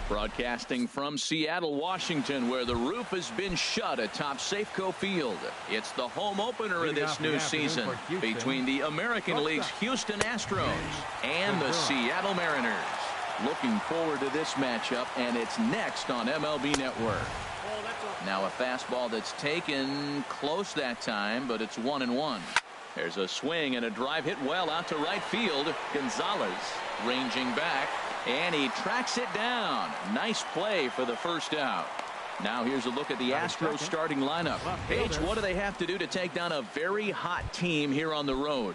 Broadcasting from Seattle, Washington, where the roof has been shut atop Safeco Field. It's the home opener of this new season between the American League's Houston Astros and the Seattle Mariners. Looking forward to this matchup, and it's next on MLB Network. Now a fastball that's taken close that time, but it's 1-1. There's a swing and a drive hit well out to right field. Gonzalez ranging back, and he tracks it down. Nice play for the first out. Now here's a look at the Astros starting lineup. Paige, what do they have to do to take down a very hot team here on the road?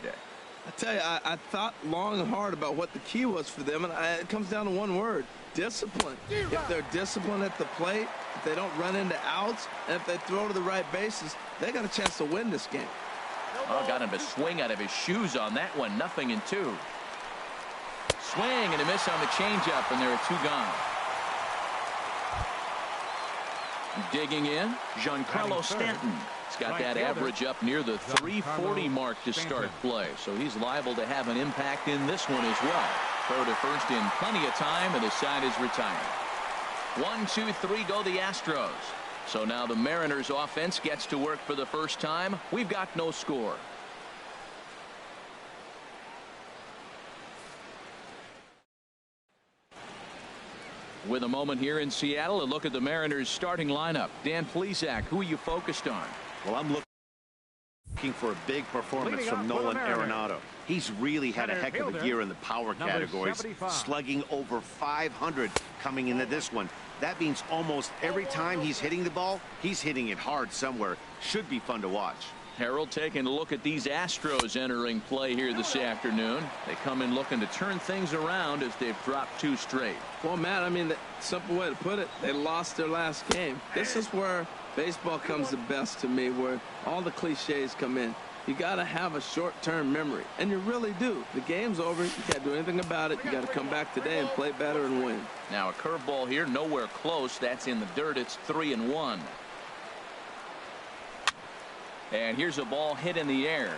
I tell you, I thought long and hard about what the key was for them, and it comes down to one word: discipline. If they're disciplined at the plate, if they don't run into outs, and if they throw to the right bases, they got a chance to win this game. Oh, got him to swing out of his shoes on that one. 0-2. Swing and a miss on the changeup, and there are 2 gone. Digging in, Giancarlo Stanton. He's got that average up near the 340 mark to start play, so he's liable to have an impact in this one as well. Throw to first in plenty of time, and the side is retired. 1, 2, 3 go the Astros. So now the Mariners offense gets to work for the first time. We've got no score. With a moment here in Seattle, a look at the Mariners starting lineup. Dan Plesac, who are you focused on? Well, I'm looking for a big performance from Nolan Arenado. He's really had a heck of a year in the power categories, slugging over 500 coming into this one. That means almost every time he's hitting the ball, he's hitting it hard somewhere. Should be fun to watch. Harold taking a look at these Astros entering play here this afternoon. They come in looking to turn things around as they've dropped 2 straight. Well, Matt, I mean, the simple way to put it, they lost their last game. This is where baseball comes the best to me, where all the cliches come in. You got to have a short-term memory, and you really do. The game's over. You can't do anything about it. You got to come back today and play better and win. Now a curveball here, nowhere close. That's in the dirt. It's 3-1. And here's a ball hit in the air,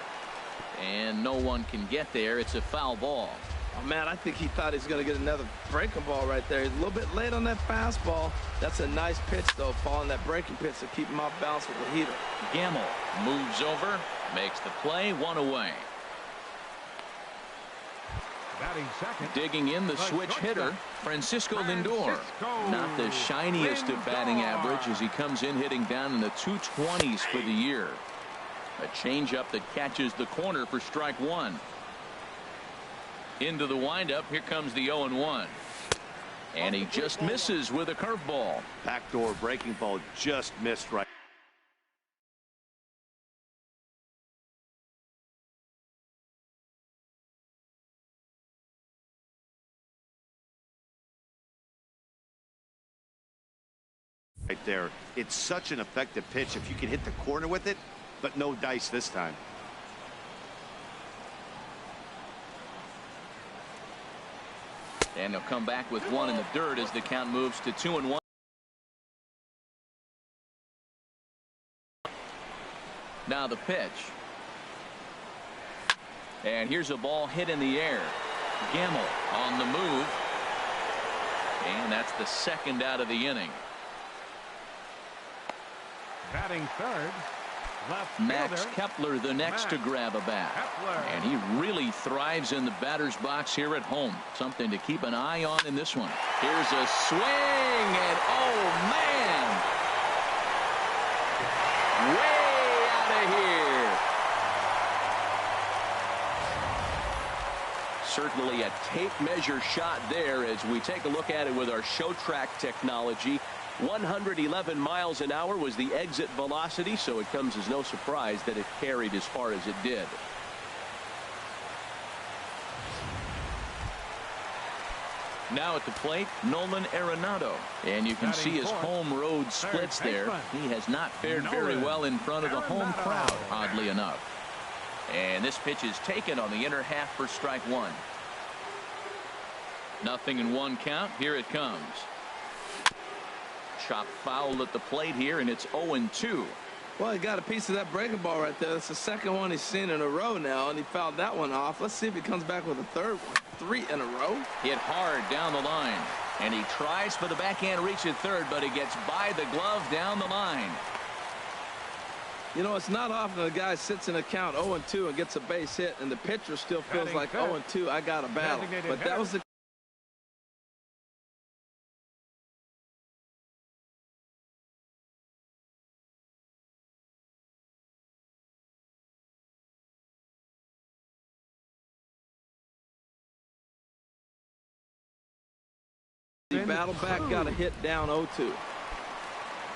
and no one can get there. It's a foul ball. Oh, man, I think he thought he was going to get another breaking ball right there. He's a little bit late on that fastball. That's a nice pitch, though, following that breaking pitch to keep him off balance with the heater. Gamble moves over, makes the play, 1 away. Digging in the switch hitter, Francisco Lindor. Not the shiniest of batting average as he comes in hitting down in the 220s for the year. A changeup that catches the corner for strike 1. Into the windup. Here comes the 0-1. And he just misses with a curveball. Backdoor breaking ball just missed right. Right there. It's such an effective pitch if you can hit the corner with it, but no dice this time. And they'll come back with 1 in the dirt as the count moves to 2-1. Now the pitch. And here's a ball hit in the air. Gamble on the move. And that's the 2nd out of the inning. Batting third, left Max fielder, Kepler the next to grab a bat. And he really thrives in the batter's box here at home. Something to keep an eye on in this one. Here's a swing, and oh man, way out of here. Certainly a tape measure shot there as we take a look at it with our show track technology. 111 miles an hour was the exit velocity, so it comes as no surprise that it carried as far as it did. Now at the plate, Nolan Arenado. And you can see his home road splits there. He has not fared very well in front of the home crowd, oddly enough. And this pitch is taken on the inner half for strike 1. 0-1 count. Here it comes. Chop foul at the plate here, and it's 0-2. Well, he got a piece of that breaking ball right there. That's the 2nd one he's seen in a row now, and he fouled that one off. Let's see if he comes back with a 3rd one. 3 in a row. Hit hard down the line. And he tries for the backhand reach at third, but he gets by the glove down the line. You know, it's not often a guy sits in a count 0-2 and gets a base hit, and the pitcher still feels like 0-2, I got a battle. But that was the battle back, got a hit down 0-2.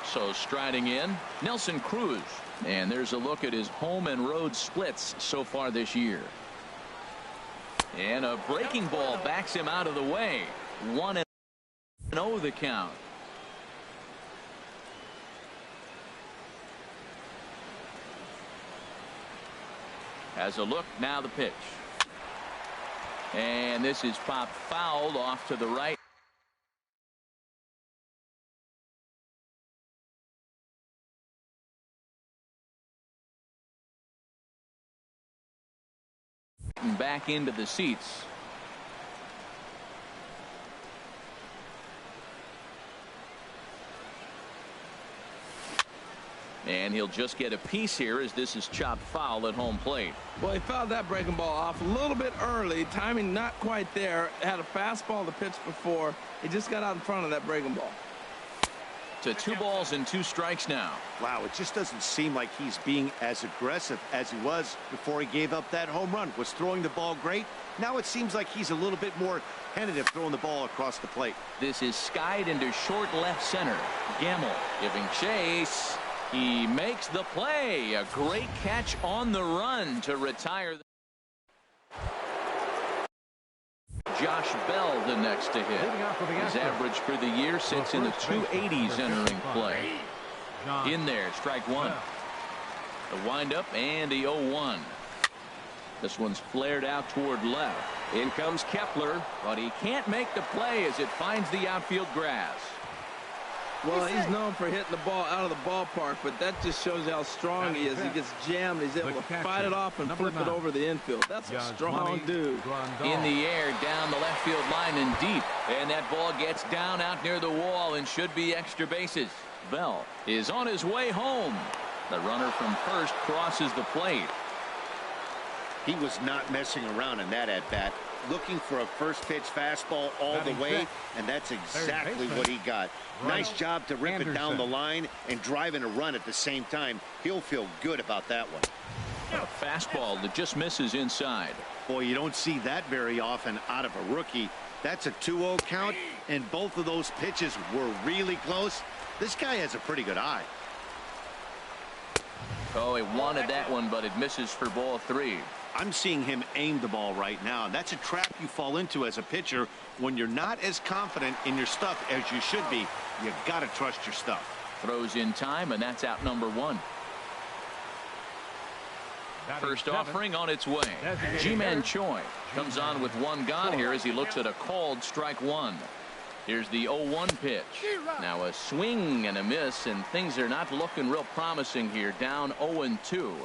So striding in, Nelson Cruz. And there's a look at his home and road splits so far this year. And a breaking ball backs him out of the way. 1-0 the count. Has a look, now the pitch. And this is popped fouled off to the right. Back into the seats. And he'll just get a piece here as this is chopped foul at home plate. Well, he fouled that breaking ball off a little bit early. Timing not quite there. Had a fastball to pitch before. He just got out in front of that breaking ball. To 2 balls and 2 strikes now. Wow, it just doesn't seem like he's being as aggressive as he was before he gave up that home run. Was throwing the ball great. Now it seems like he's a little bit more tentative throwing the ball across the plate. This is skied into short left center. Gamble giving chase. He makes the play. A great catch on the run to retire. Josh Bell the next to hit. His average for the year sits in the 280s entering play. In there, strike 1. The windup and the 0-1. This one's flared out toward left. In comes Kepler, but he can't make the play as it finds the outfield grass. Well, he's known for hitting the ball out of the ballpark, but that just shows you how strong he is. He gets jammed. He's able to fight it off and flip it over the infield. That's a strong dude. In the air, down the left field line and deep. And that ball gets down out near the wall and should be extra bases. Bell is on his way home. The runner from first crosses the plate. He was not messing around in that at-bat. Looking for a first pitch fastball all the way, and that's exactly what he got. Nice job to rip it down the line and driving a run at the same time. He'll feel good about that one. A fastball that just misses inside. Boy, you don't see that very often out of a rookie. That's a 2-0 count, and both of those pitches were really close. This guy has a pretty good eye. Oh, he wanted that one, but it misses for ball 3. I'm seeing him aim the ball right now. That's a trap you fall into as a pitcher when you're not as confident in your stuff as you should be. You got to trust your stuff. Throws in time, and that's out number 1. First offering on its way. Ji-Man Choi comes on with 1 gone here as he looks at a called strike 1. Here's the 0-1 pitch. Now a swing and a miss, and things are not looking real promising here. Down 0-2.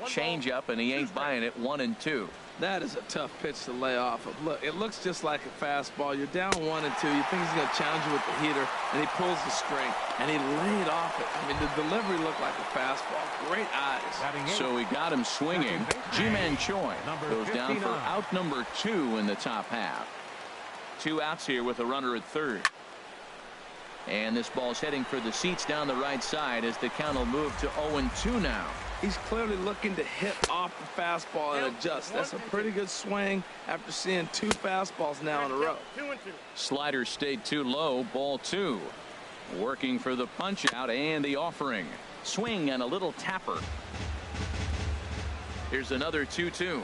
Change up, and he ain't buying it. 1-2. That is a tough pitch to lay off of. Look, it looks just like a fastball. You're down 1-2. You think he's going to challenge you with the heater, and he pulls the string, and he laid off it. I mean, the delivery looked like a fastball. Great eyes. So he got him swinging. Ji-Man Choi goes down for out number 2 in the top half. 2 outs here with a runner at third. And this ball's heading for the seats down the right side as the count will move to 0-2 now. He's clearly looking to hit off the fastball and adjust. That's a pretty good swing after seeing 2 fastballs now in a row. Slider stayed too low. Ball 2. Working for the punch out and the offering. Swing and a little tapper. Here's another 2-2.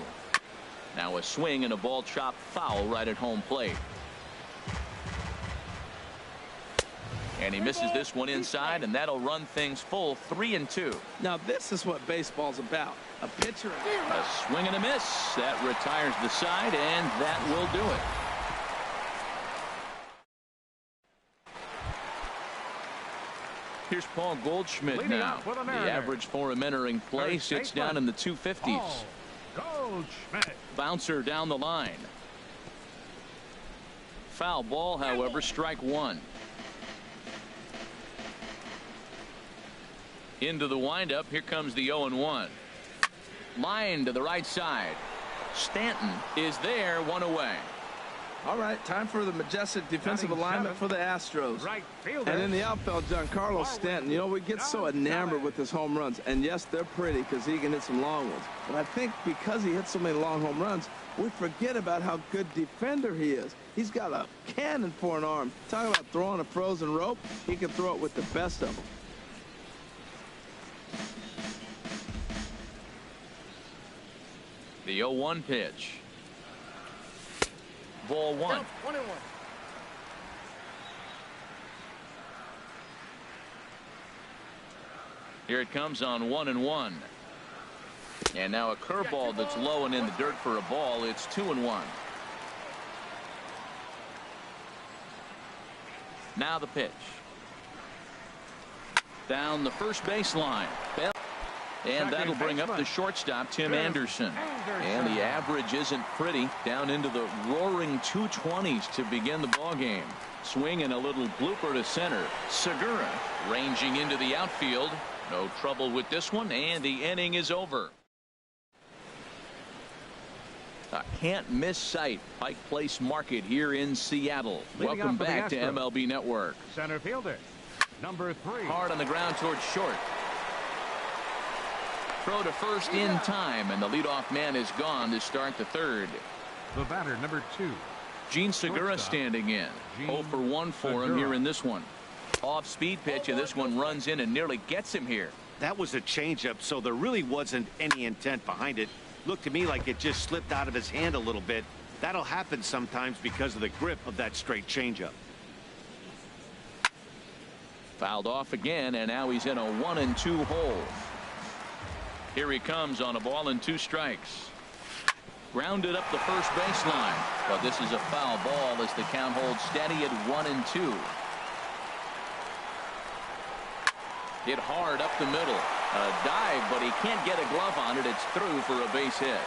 Now a swing and a ball chopped foul right at home plate. And he misses this one inside, and that'll run things full 3-2. Now this is what baseball's about. A pitcher. A swing and a miss. That retires the side, and that will do it. Here's Paul Goldschmidt now. The average for him entering play sits down in the 250s. Bouncer down the line. foul ball, however, strike one. Into the windup. Here comes the 0-1. Line to the right side. Stanton is there, one away. All right, time for the majestic defensive alignment for the Astros. Right fielder. And in the outfield, Giancarlo Stanton. You know, we get so enamored with his home runs. And yes, they're pretty because he can hit some long ones. But I think because he hits so many long home runs, we forget about how good defender he is. He's got a cannon for an arm. Talk about throwing a frozen rope. He can throw it with the best of them. The 0-1 pitch. Ball one. Here it comes on 1-1. And now a curveball that's low and in the dirt for a ball. It's 2-1. Now the pitch. Down the first baseline. And that'll bring up the shortstop, Tim Anderson. And the average isn't pretty. Down into the roaring 220s to begin the ball game. Swing and a little blooper to center. Segura ranging into the outfield. No trouble with this one, and the inning is over. A can't miss sight. Pike Place Market here in Seattle. Welcome back to MLB Network. Center fielder, number 3. Hard on the ground towards short. Throw to first in time, and the leadoff man is gone to start the third. The batter, number 2. Gene Segura standing in. 0 for 1 for him here in this one. Off speed pitch, and this one runs in and nearly gets him here. That was a changeup, so there really wasn't any intent behind it. Looked to me like it just slipped out of his hand a little bit. That'll happen sometimes because of the grip of that straight changeup. Fouled off again, and now he's in a 1-2 hole. Here he comes on a ball and 2 strikes. Grounded up the first baseline, but this is a foul ball as the count holds steady at 1-2. Hit hard up the middle. A dive, but he can't get a glove on it. It's through for a base hit.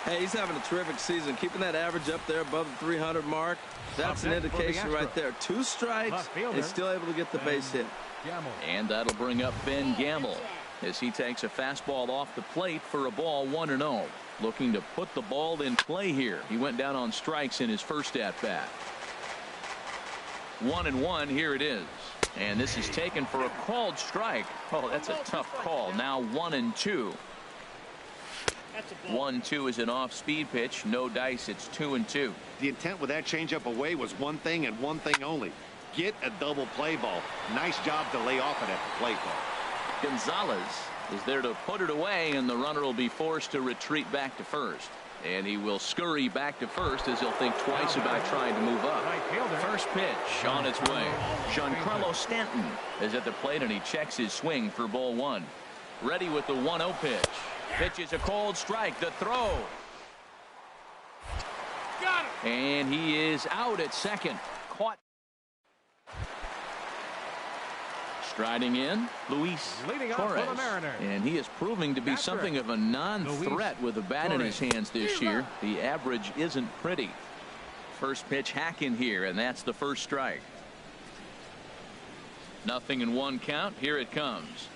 Hey, he's having a terrific season. Keeping that average up there above the 300 mark. That's an indication right there. 2 strikes, and he's still able to get the base hit. And that'll bring up Ben Gamble as he takes a fastball off the plate for a ball 1-0. Looking to put the ball in play here. He went down on strikes in his first at bat. 1-1. Here it is. And this is taken for a called strike. Oh, that's a tough call. Now 1-2. 1-2 is an off-speed pitch. No dice. It's 2-2. The intent with that changeup away was one thing and one thing only. Get a double play ball. Nice job to lay off it at the plate ball. Gonzalez is there to put it away, and the runner will be forced to retreat back to first. And he will scurry back to first as he'll think twice about trying to move up. First pitch on its way. Giancarlo Stanton is at the plate, and he checks his swing for ball 1. Ready with the 1-0 pitch. Pitch is a cold strike. The throw. Got it. And he is out at second. Caught. Striding in, Luis Torres, and he is proving to be something of a non-threat with a bat in his hands this year. The average isn't pretty. First pitch hack in here, and that's the first strike. 0-1 count. Here it comes.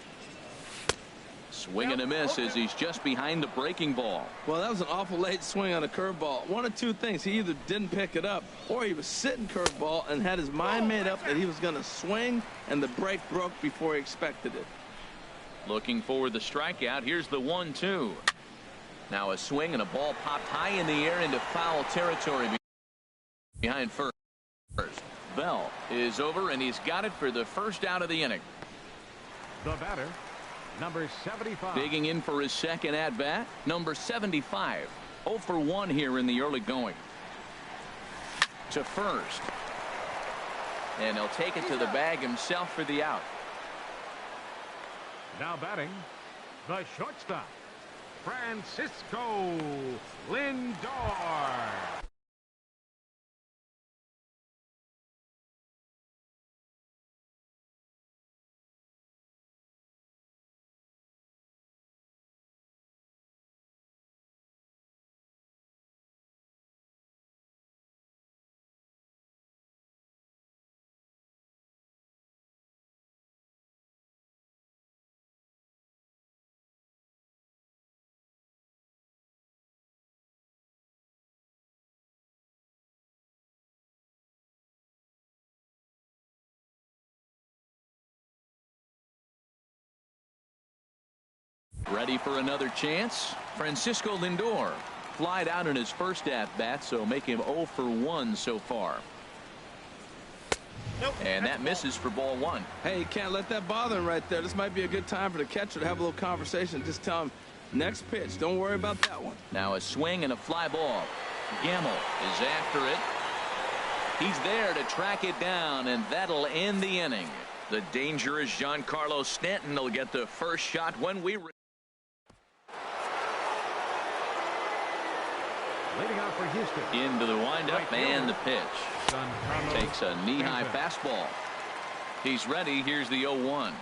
Swing and a miss as he's just behind the breaking ball. Well, that was an awful late swing on a curveball. One of 2 things. He either didn't pick it up, or he was sitting curveball and had his mind made up that he was going to swing, and the break broke before he expected it. Looking for the strikeout. Here's the 1-2. Now a swing, and a ball popped high in the air into foul territory behind first. Bell is over, and he's got it for the first out of the inning. The batter, number 75. Digging in for his second at bat, number 75. 0 for 1 here in the early going. To first. And he'll take it to the bag himself for the out. Now batting, the shortstop, Francisco Lindor. Ready for another chance? Francisco Lindor flied out in his first at-bat, so make him 0 for 1 so far. Nope, and that misses for ball 1. Hey, you can't let that bother him right there. This might be a good time for the catcher to have a little conversation. Just tell him, next pitch, don't worry about that one. Now a swing and a fly ball. Gamble is after it. He's there to track it down, and that'll end the inning. The dangerous Giancarlo Stanton will get the first shot when we... Leading off for Houston. Into the windup and the pitch. Takes a knee-high fastball. He's ready. Here's the 0-1.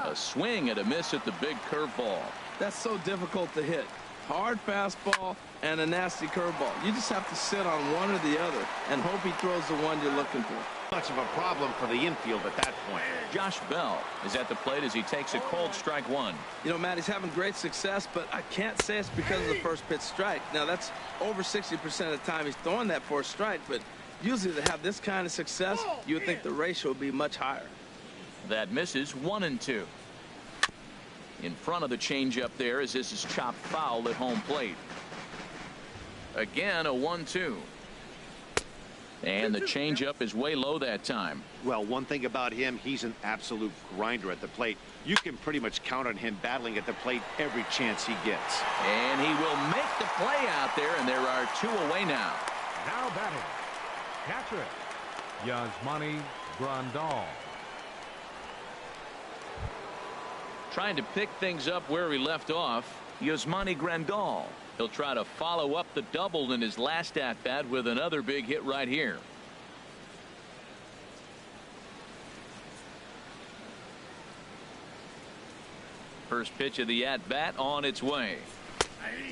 A swing and a miss at the big curveball. That's so difficult to hit. Hard fastball and a nasty curveball. You just have to sit on one or the other and hope he throws the one you're looking for. Much of a problem for the infield at that point. Josh Bell is at the plate as he takes a cold strike one. You know, Matt, he's having great success, but I can't say it's because of the first pitch strike. Now, that's over 60% of the time he's throwing that for a strike, but usually to have this kind of success, you would think the ratio would be much higher. That misses 1-2. In front of the changeup there as this is chopped foul at home plate. Again, a 1-2. And the changeup is way low that time. Well, one thing about him, he's an absolute grinder at the plate. You can pretty much count on him battling at the plate every chance he gets. And he will make the play out there, and there are 2 away now. Now batting, catcher, Yasmani Grandal. Trying to pick things up where he left off, Yasmani Grandal. He'll try to follow up the double in his last at-bat with another big hit right here. First pitch of the at-bat on its way.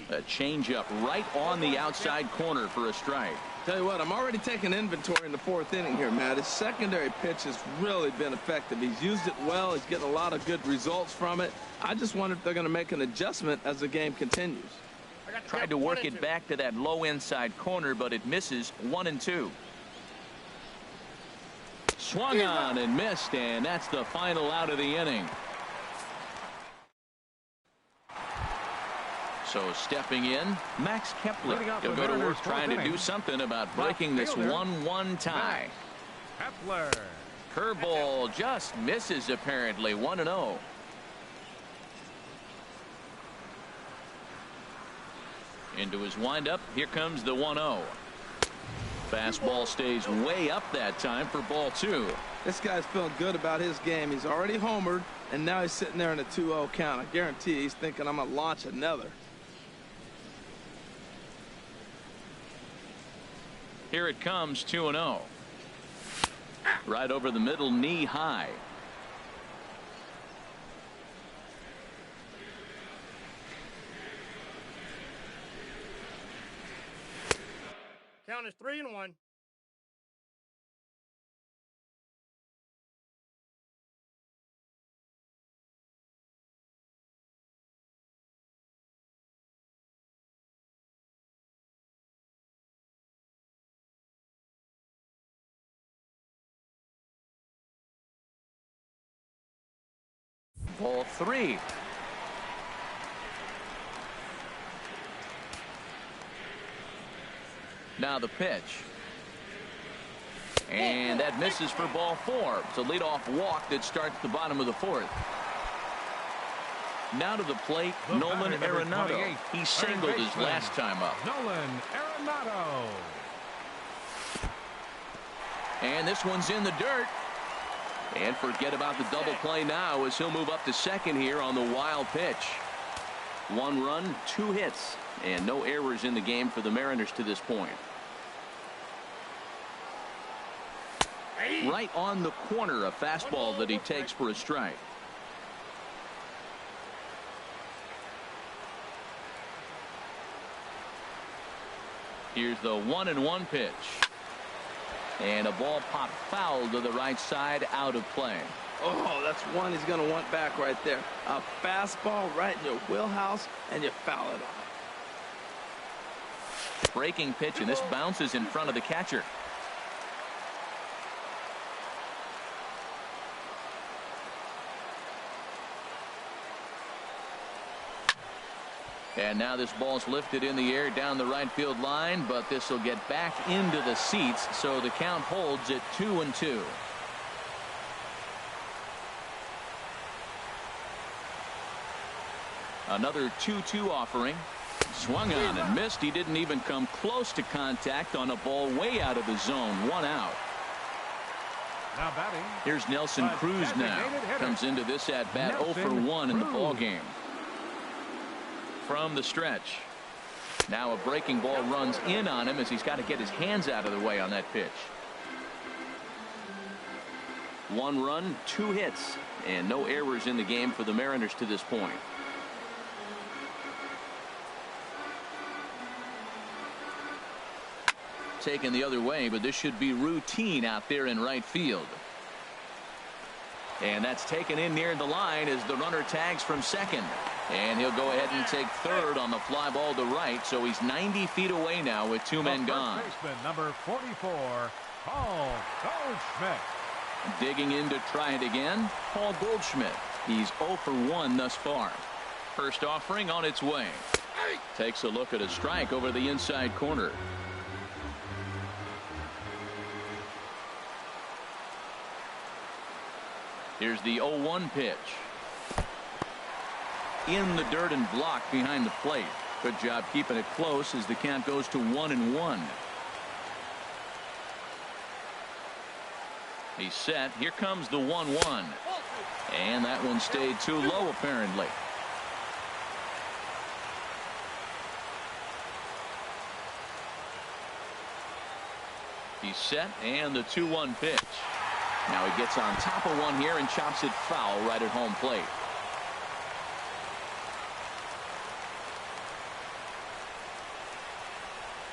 A changeup right on the outside corner for a strike. Tell you what, I'm already taking inventory in the 4th inning here, Matt. His secondary pitch has really been effective. He's used it well. He's getting a lot of good results from it. I just wonder if they're going to make an adjustment as the game continues. Tried to work it back to that low inside corner, but it misses 1-2. Swung on and missed, and that's the final out of the inning. So stepping in, Max Kepler. He'll go to work trying to do something about breaking this 1-1 tie. Kepler. Curveball just misses apparently. 1-0. Into his windup. Here comes the 1-0. Fastball stays way up that time for ball 2. This guy's feeling good about his game. He's already homered, and now he's sitting there in a 2-0 count. I guarantee he's thinking, I'm going to launch another. Here it comes, 2-0. Right over the middle, knee high. Count is 3-1. Ball 3. Now the pitch. And that misses for ball 4. It's a leadoff walk that starts the bottom of the 4th. Now to the plate, Nolan Arenado. He singled his last time up. Nolan Arenado. And this one's in the dirt. And forget about the double play now as he'll move up to second here on the wild pitch. 1 run, 2 hits, and no errors in the game for the Mariners to this point. Right on the corner, a fastball that he takes for a strike. Here's the 1-1 pitch. And a ball popped foul to the right side, out of play. Oh, that's one he's going to want back right there. A fastball right in your wheelhouse, and you foul it off. Breaking pitch, and this bounces in front of the catcher. And now this ball's lifted in the air down the right field line, but this will get back into the seats, so the count holds at 2-2. Another 2-2 offering. Swung on and missed. He didn't even come close to contact on a ball way out of the zone. 1 out. Now batting. Here's Nelson Cruz now. Comes into this at bat 0 for 1 in the ball game. From the stretch. Now a breaking ball runs in on him as he's got to get his hands out of the way on that pitch. 1 run, 2 hits, and no errors in the game for the Mariners to this point. Taken the other way, but this should be routine out there in right field. And that's taken in near the line as the runner tags from second. And he'll go ahead and take third on the fly ball to right, so he's 90 feet away now with 2 men gone. Baseman number 44, Paul Goldschmidt. Digging in to try it again, Paul Goldschmidt. He's 0 for 1 thus far. First offering on its way. Takes a look at a strike over the inside corner. Here's the 0-1 pitch. In the dirt and blocked behind the plate. Good job keeping it close as the count goes to 1-1. He's set. Here comes the 1-1. And that one stayed too low apparently. He's set, and the 2-1 pitch. Now he gets on top of one here and chops it foul right at home plate.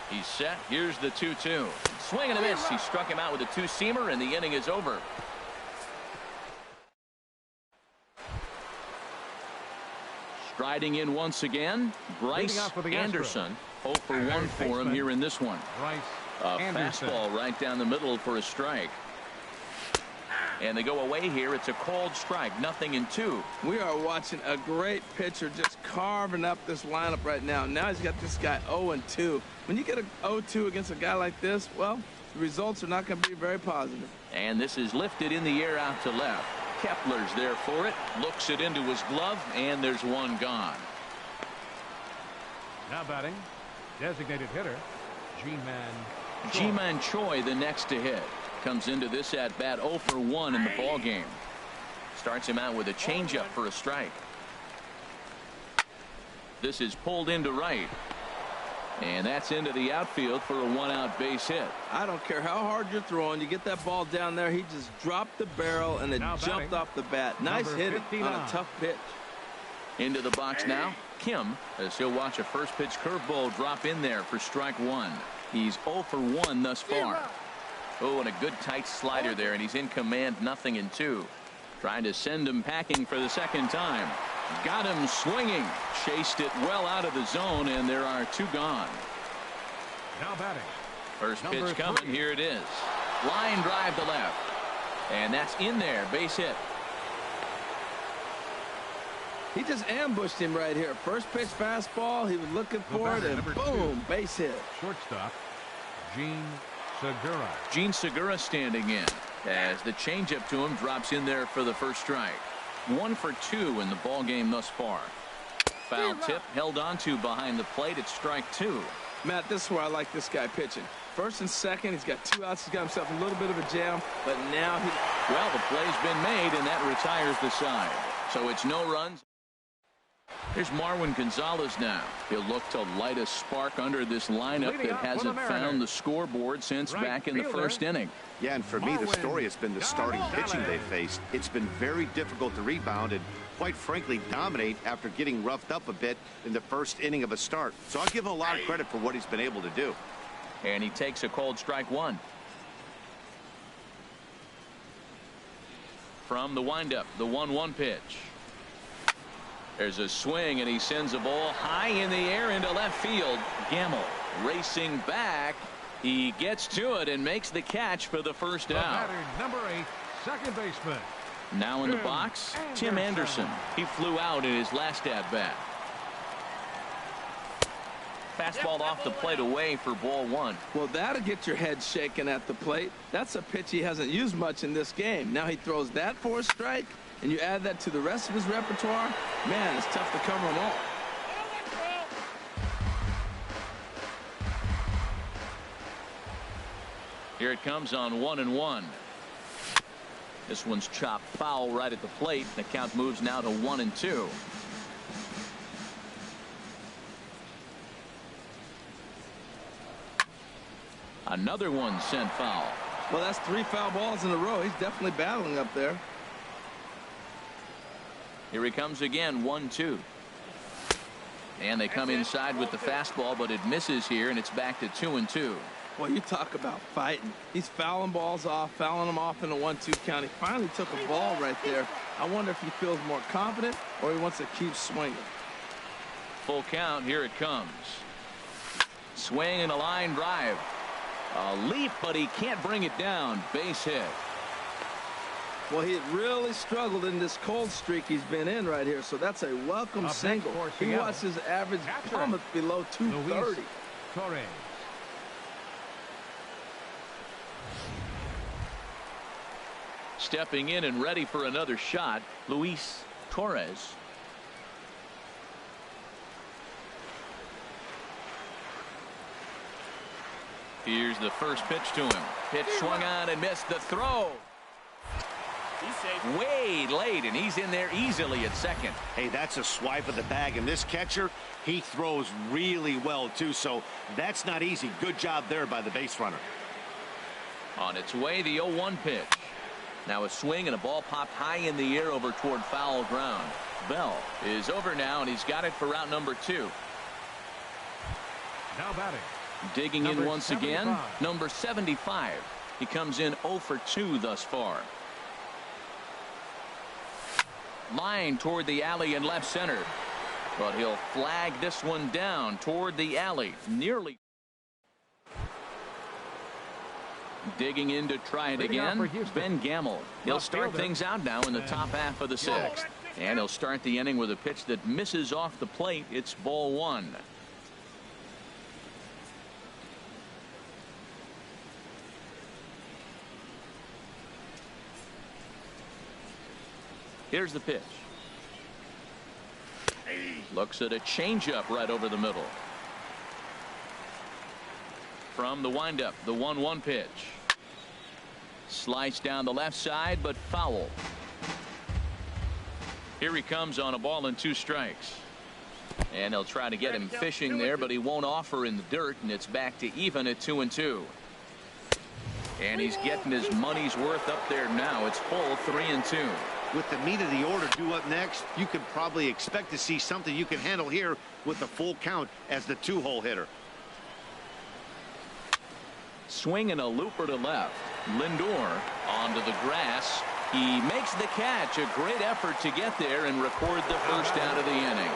He's set. Here's the 2-2. Swing and a miss. He struck him out with a 2-seamer, and the inning is over. Striding in once again, Bryce Anderson. 0 for 1 for him here in this one. A fastball right down the middle for a strike. And they go away here. It's a called strike. 0-2. We are watching a great pitcher just carving up this lineup right now. Now he's got this guy 0-2. When you get a 0-2 against a guy like this, well, the results are not going to be very positive. And this is lifted in the air out to left. Kepler's there for it. Looks it into his glove, and there's one gone. Now batting, designated hitter, Ji-Man Choi, the next to hit. Comes into this at bat 0 for 1 in the ball game. Starts him out with a changeup for a strike. This is pulled into right. And that's into the outfield for a 1-out base hit. I don't care how hard you're throwing. You get that ball down there. He just dropped the barrel and it jumped off the bat. Nice hit on a tough pitch. Into the box now, Kim, as he'll watch a first pitch curveball drop in there for strike 1. He's 0 for 1 thus far. Oh, and a good tight slider there, and he's in command. 0-2. Trying to send him packing for the second time. Got him swinging. Chased it well out of the zone, and there are 2 gone. Now batting. First pitch coming. Here it is. Line drive to left. And that's in there. Base hit. He just ambushed him right here. First pitch fastball. He was looking for it, and boom, base hit. Shortstop, Gene Segura standing in as the changeup to him drops in there for the first strike. 1 for 2 in the ball game thus far. Foul tip held onto behind the plate. It's strike 2. Matt, this is where I like this guy pitching. First and second, he's got 2 outs. He's got himself a little bit of a jam, but now well, the play's been made, and that retires the side. So it's no runs. Here's Marwin Gonzalez now. He'll look to light a spark under this lineup that hasn't found the scoreboard since back in the first inning. Yeah, and for me, the story has been the starting pitching they faced. It's been very difficult to rebound and, quite frankly, dominate after getting roughed up a bit in the first inning of a start. So I'll give him a lot of credit for what he's been able to do. And he takes a called strike 1. From the windup, the 1-1 pitch. There's a swing, and he sends a ball high in the air into left field. Gamble racing back. He gets to it and makes the catch for the first out. Number 8, second baseman. Now in the box, Tim Anderson. He flew out in his last at bat. Fastball off the plate away for ball one. Well, that'll get your head shaking at the plate. That's a pitch he hasn't used much in this game. Now he throws that for a strike, and you add that to the rest of his repertoire. Man, it's tough to cover them all. Here it comes on 1-1. This one's chopped foul right at the plate. The count moves now to 1-2. Another one sent foul. Well, that's 3 foul balls in a row. He's definitely battling up there. Here he comes again, 1-2. And they come inside with the fastball, but it misses here, and it's back to 2-2. Well, you talk about fighting. He's fouling balls off, fouling them off in a 1-2 count. He finally took a ball right there. I wonder if he feels more confident or he wants to keep swinging. Full count. Here it comes. Swing and a line drive. A leap, but he can't bring it down. Base hit. Well, he had really struggled in this cold streak he's been in right here, so that's a welcome single. He watched his average plummet below 230. Stepping in and ready for another shot, Luis Torres. Here's the first pitch to him. Pitch swung on and missed the throw. Way late, and he's in there easily at second. Hey, that's a swipe of the bag, and this catcher, he throws really well too, so that's not easy. Good job there by the base runner. On its way, the 0-1 pitch. Now a swing and a ball popped high in the air over toward foul ground. Bell is over now, and he's got it for route number 2. Now batting. Digging in once 75. again, number 75. He comes in 0 for 2 thus far. Line toward the alley in left center, but he'll flag this one down toward the alley. Nearly. Digging in to try it again, Ben Gamble. He'll start things out now in the top half of the 6th. And he'll start the inning with a pitch that misses off the plate. It's ball 1. Here's the pitch. Looks at a changeup right over the middle. From the windup, the 1-1 pitch. Sliced down the left side, but foul. Here he comes on a ball and 2 strikes. And they'll try to get him fishing there, but he won't offer in the dirt, and it's back to even at 2-2. And he's getting his money's worth up there now. It's full 3-2. With the meat of the order due up next, you could probably expect to see something you can handle here with the full count as the 2-hole hitter. Swing and a looper to left. Lindor onto the grass. He makes the catch. A great effort to get there and record the first out of the inning.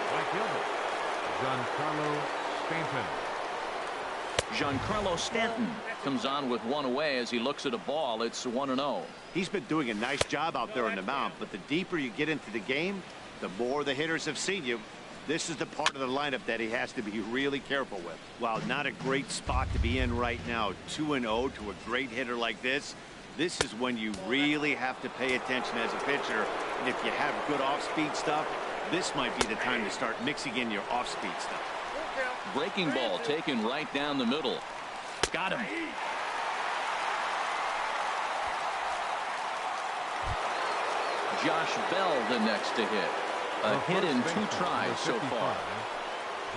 Giancarlo Stanton comes on with 1 away as he looks at a ball. It's 1-0. He's been doing a nice job out there on the mound, but the deeper you get into the game, the more the hitters have seen you. This is the part of the lineup that he has to be really careful with. Wow, not a great spot to be in right now. 2-0 to a great hitter like this. This is when you really have to pay attention as a pitcher. And if you have good off-speed stuff, this might be the time to start mixing in your off-speed stuff. Breaking ball taken right down the middle. Got him. Josh Bell the next to hit. A hit in 2 tries so far.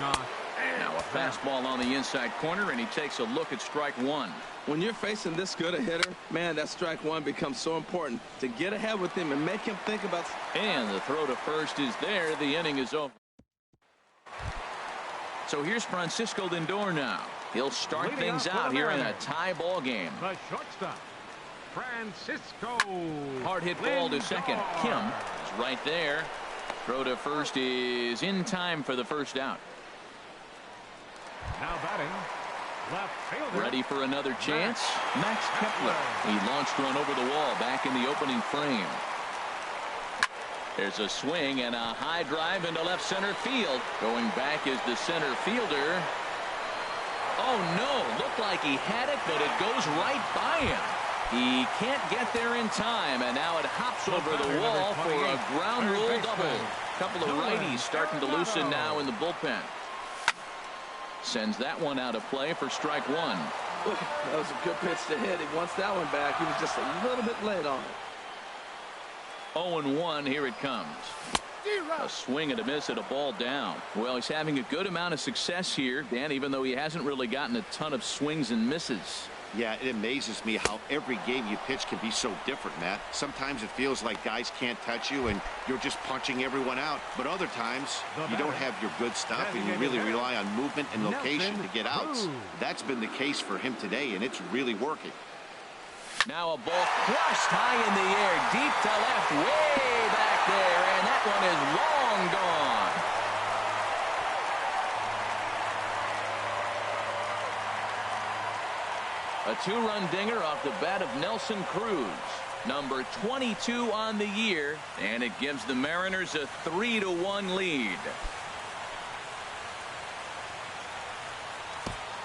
Now a fastball on the inside corner, and he takes a look at strike 1. When you're facing this good a hitter, man, that strike 1 becomes so important to get ahead with him and make him think about. And the throw to first is there. The inning is over. So here's Francisco Lindor now. He'll start things out here in a tie ball game. The shortstop, Francisco. Hard hit ball to second. Kim is right there. Throw to first is in time for the first out. Now batting, left fielder. Ready for another chance. Max Kepler. He launched one over the wall back in the opening frame. There's a swing and a high drive into left center field. Going back is the center fielder, Oh, no. Looked like he had it, but it goes right by him. He can't get there in time, and now it hops over the wall for a ground rule double. A couple of righties starting to loosen now in the bullpen. Sends that one out of play for strike one. That was a good pitch to hit. He wants that one back. He was just a little bit late on it. 0-1, here it comes. A swing and a miss at a ball down. Well, he's having a good amount of success here, Dan, even though he hasn't really gotten a ton of swings and misses. Yeah, it amazes me how every game you pitch can be so different, Matt. Sometimes it feels like guys can't touch you and you're just punching everyone out. But other times you don't have your good stuff and you really rely on movement and location to get outs. That's been the case for him today, and it's really working. Now a ball crushed high in the air, deep to left, way back there, and that one is long gone. A two-run dinger off the bat of Nelson Cruz, number 22 on the year, and it gives the Mariners a 3-1 lead.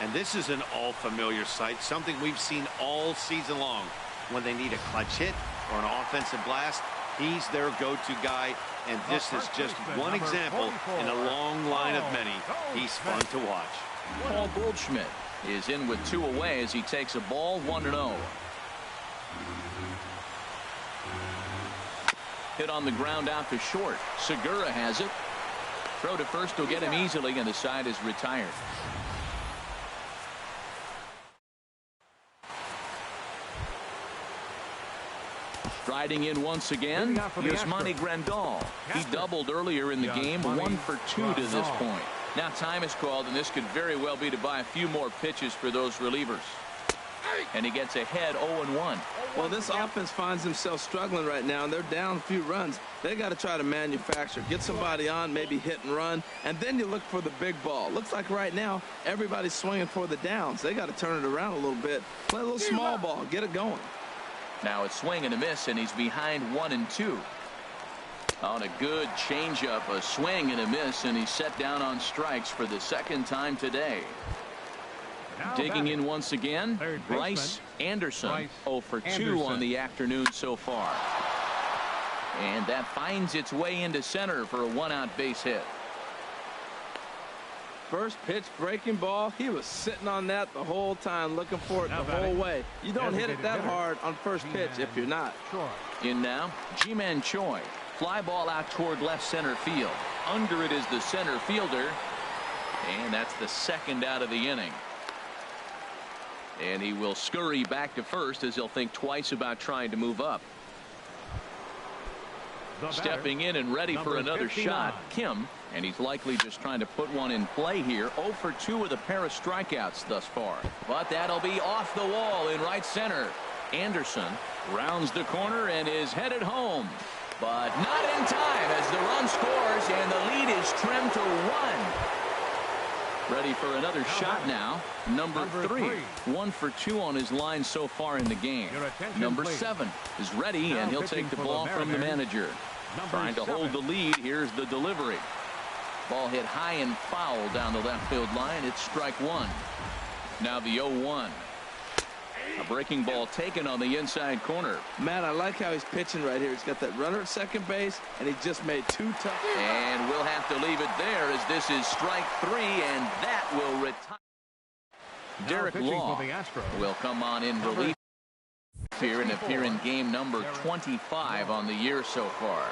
And this is an all-familiar sight, something we've seen all season long. When they need a clutch hit or an offensive blast, he's their go-to guy, and this is just one example in a long line of many. He's fun to watch. Paul Goldschmidt is in with two away as he takes a ball 1-0. Hit on the ground out to short. Segura has it. Throw to first will get him easily, and the side is retired. Striding in once again, Yasmani Grandal. He doubled earlier in the game, 1 for 2 to this point. Now time is called, and this could very well be to buy a few more pitches for those relievers. And he gets ahead 0-1. Well, this offense finds themselves struggling right now, and they're down a few runs. They got to try to manufacture, get somebody on, maybe hit and run, and then you look for the big ball. Looks like right now everybody's swinging for the downs. They got to turn it around a little bit, play a little small ball, get it going. Now it's swing and a miss, and he's behind 1-2. On a good changeup, a swing and a miss, and he's set down on strikes for the second time today. Digging in once again, Bryce Anderson, 0 for 2 on the afternoon so far. And that finds its way into center for a one-out base hit. First pitch breaking ball, he was sitting on that the whole time, looking for it the whole way. You don't hit it that hard on first pitch if you're not. In now, Ji-Man Choi. Fly ball out toward left center field. Under it is the center fielder, and that's the second out of the inning. And he will scurry back to first as he'll think twice about trying to move up. Stepping in and ready for another shot, Kim, and he's likely just trying to put one in play here. 0 for 2 with a pair of strikeouts thus far. But that'll be off the wall in right center. Anderson rounds the corner and is headed home. But not in time as the run scores and the lead is trimmed to 1. Ready for another shot now. Number 3. 1 for 2 on his line so far in the game. Number 7 is ready, and he'll take the ball from the manager. Trying to hold the lead. Here's the delivery. Ball hit high and foul down the left field line. It's strike 1. Now the 0-1. A breaking ball taken on the inside corner. Matt, I like how he's pitching right here. He's got that runner at second base, and he just made 2 tough. And we'll have to leave it there as this is strike 3, and that will retire. Derek Law will come on in relief here and appear in game number 25 on the year so far.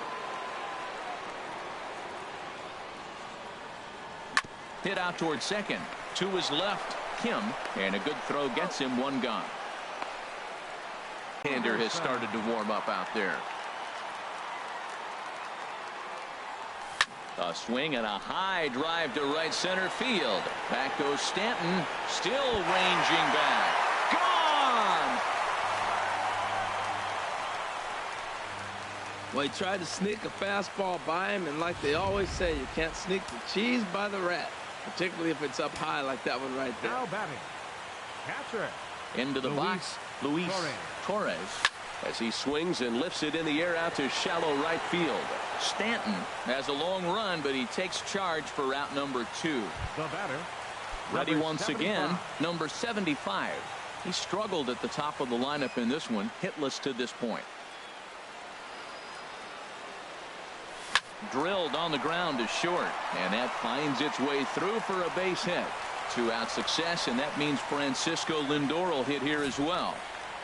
Hit out toward second. To his left, Kim, and a good throw gets him 1 gone. Hander has started to warm up out there. A swing and a high drive to right center field. Back goes Stanton, still ranging back. Gone! Well, he tried to sneak a fastball by him, and like they always say, you can't sneak the cheese by the rat, particularly if it's up high like that one right there. Now batting, catcher. Into the box, Luis Torres, as he swings and lifts it in the air out to shallow right field. Stanton has a long run, but he takes charge for route number 2. The batter, Ready once again, number 75. He struggled at the top of the lineup in this one, hitless to this point. Drilled on the ground is short, and that finds its way through for a base hit. 2-out success, and that means Francisco Lindor will hit here as well.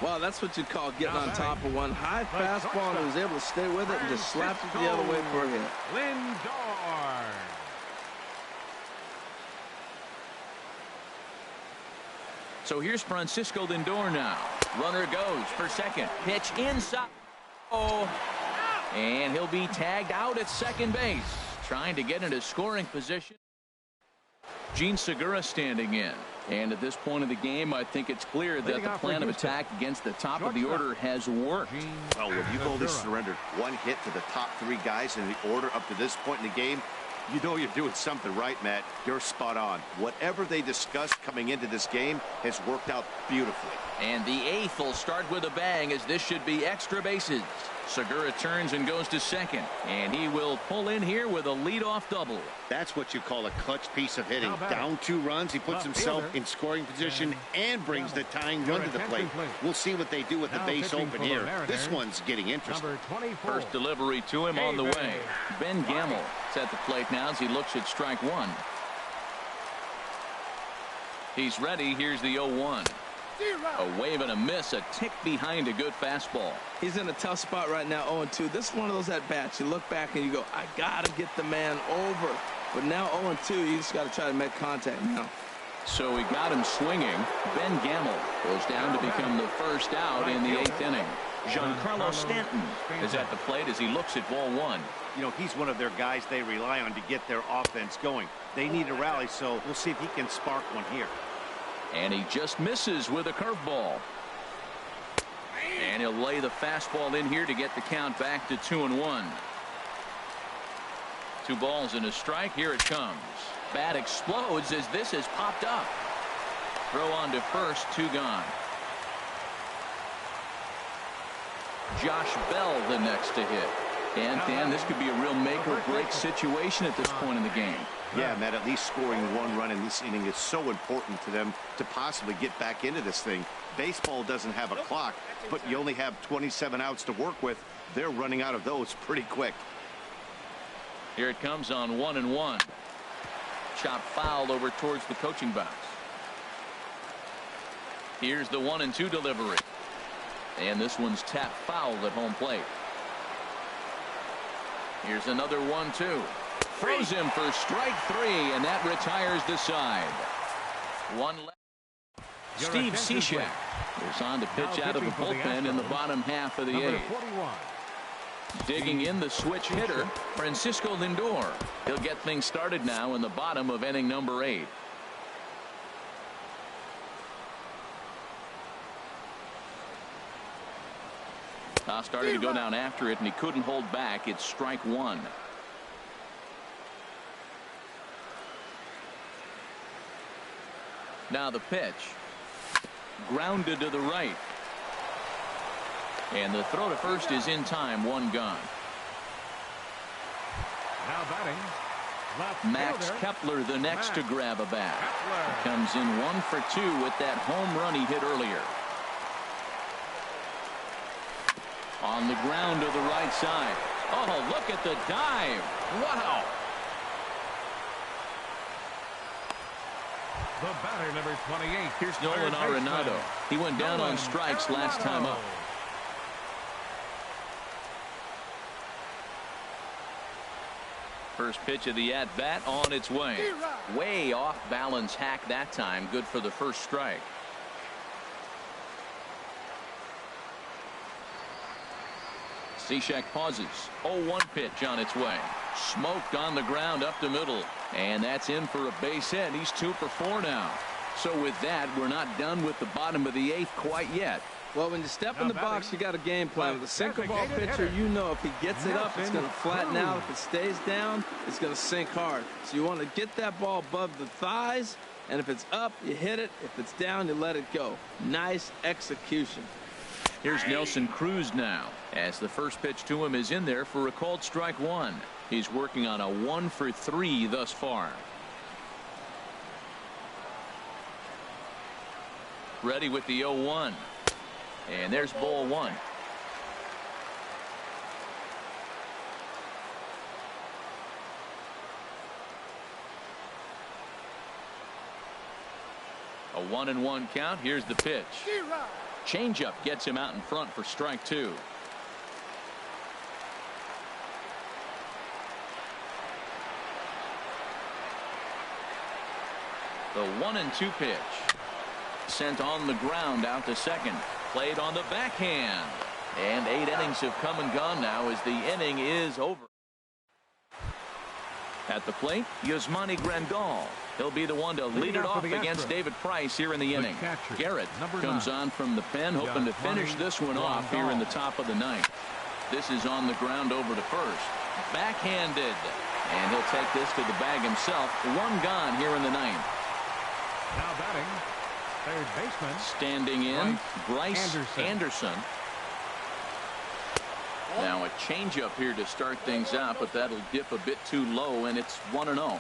Well, that's what you call getting on top of one. High fastball, and he was able to stay with it and just slapped it the other way for a hit. Lindor. So here's Francisco Lindor now. Runner goes for second. Pitch inside. Oh, and he'll be tagged out at second base. Trying to get into scoring position. Gene Segura standing in. And at this point of the game, I think it's clear that the plan of attack against the top of the order has worked. Well, when you've only surrendered one hit to the top 3 guys in the order up to this point in the game, you know you're doing something right, Matt. You're spot on. Whatever they discussed coming into this game has worked out beautifully. And the 8th will start with a bang, as this should be extra bases. Segura turns and goes to second, and he will pull in here with a leadoff double. That's what you call a clutch piece of hitting. Down 2 runs, he puts himself in scoring position and brings the tying run to the plate. We'll see what they do with the base open here. This one's getting interesting. First delivery to him on the way. Ben Gamble is at the plate now as he looks at strike 1. He's ready. Here's the 0-1. A wave and a miss, a tick behind a good fastball. He's in a tough spot right now, 0-2. This is one of those at-bats. You look back and you go, I got to get the man over. But now 0-2, you just got to try to make contact now. So he got him swinging. Ben Gamble goes down to become the first out in the 8th inning. Giancarlo Stanton is at the plate as he looks at ball 1. You know, he's one of their guys they rely on to get their offense going. They need a rally, so we'll see if he can spark one here. And he just misses with a curveball. And he'll lay the fastball in here to get the count back to 2-1. 2 balls and a strike. Here it comes. Bat explodes as this has popped up. Throw on to first, 2 gone. Josh Bell the next to hit. And Dan, this could be a real make or break situation at this point in the game. Yeah, Matt, at least scoring 1 run in this inning is so important to them to possibly get back into this thing. Baseball doesn't have a clock, but you only have 27 outs to work with. They're running out of those pretty quick. Here it comes on 1-1. Chop foul over towards the coaching box. Here's the 1-2 delivery. And this one's tapped foul at home plate. Here's another 1-2. Throws him for strike 3, and that retires the side. 1 left. Steve Cishek is on to pitch out of the bullpen in the bottom half of the 8th. Digging in the switch hitter, Francisco Lindor. He'll get things started now in the bottom of inning number 8. Started to go down after it, and he couldn't hold back. It's strike 1. Now the pitch. Grounded to the right. And the throw to first is in time. 1 gone. Now batting. Max Kepler the next to grab a bat. He comes in 1 for 2 with that home run he hit earlier. On the ground to the right side. Oh, look at the dive. Wow. The batter, number 28. Here's Nolan Arenado. He went down on strikes last time up. First pitch of the at-bat on its way. Way off balance hack that time. Good for the first strike. Cishek pauses. 0-1 pitch on its way. Smoked on the ground up the middle. And that's in for a base hit. He's 2 for 4 now. So with that, we're not done with the bottom of the 8th quite yet. Well, when you step in the box, you got a game plan. With a sinker ball pitcher, you know if he gets it up, it's going to flatten out. If it stays down, it's going to sink hard. So you want to get that ball above the thighs, and if it's up, you hit it. If it's down, you let it go. Nice execution. Here's Nelson Cruz now, as the first pitch to him is in there for a called strike 1. He's working on a 1 for 3 thus far. Ready with the 0-1. And there's ball one. A 1-1 count. Here's the pitch. Changeup gets him out in front for strike two. The 1-2 pitch. Sent on the ground out to second. Played on the backhand. And 8 innings have come and gone now as the inning is over. At the plate, Yasmani Grandal. He'll be the one to lead it off against David Price here in the inning. Garrett comes on from the pen, hoping to finish this one off here in the top of the ninth. This is on the ground over to first. Backhanded. And he'll take this to the bag himself. One gone here in the ninth. Now batting, third baseman. Standing in, Bryce Anderson. Now a changeup here to start things out, but that'll dip a bit too low, and it's 1-0.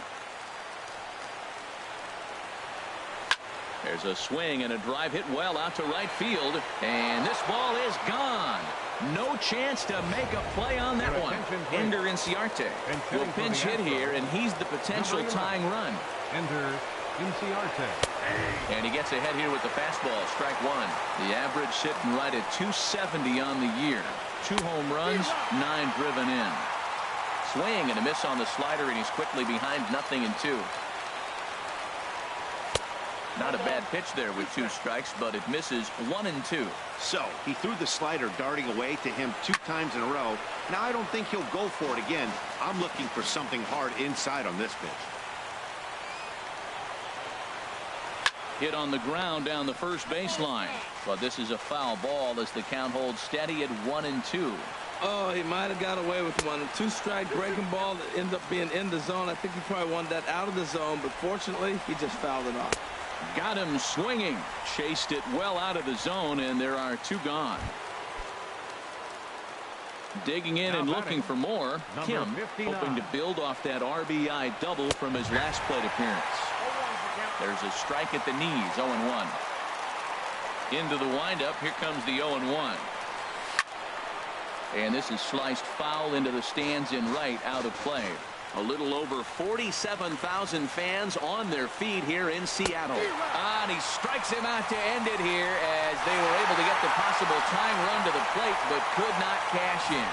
There's a swing and a drive hit well out to right field, and this ball is gone. No chance to make a play on that one. Ender Inciarte will pinch hit here, and he's the potential tying run. Ender Inciarte. And he gets ahead here with the fastball, strike one. The average sitting right at 270 on the year. 2 home runs, 9 driven in. Swing and a miss on the slider, and he's quickly behind 0-2. Not a bad pitch there with 2 strikes, but it misses 1-2. So he threw the slider darting away to him 2 times in a row. Now I don't think he'll go for it again. I'm looking for something hard inside on this pitch. Hit on the ground down the first baseline, but this is a foul ball as the count holds steady at 1-2. Oh, he might have got away with one. A 2-strike breaking ball that ended up being in the zone. I think he probably wanted that out of the zone, but fortunately he just fouled it off. Got him swinging, chased it well out of the zone, and there are 2 gone. Digging in and looking for more. Kim hoping to build off that RBI double from his last plate appearance. There's a strike at the knees, 0-1. Into the windup, here comes the 0-1. And this is sliced foul into the stands in right, out of play. A little over 47,000 fans on their feet here in Seattle. And he strikes him out to end it here as they were able to get the possible tying run to the plate, but could not cash in.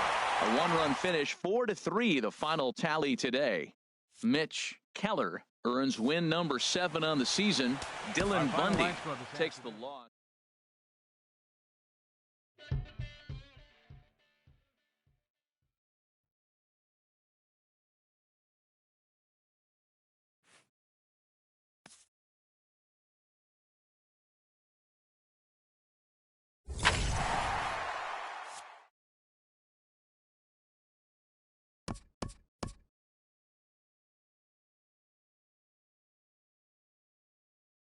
A 1-run finish, 4-3, the final tally today. Mitch Keller earns win number 7 on the season. Dylan Bundy takes the loss.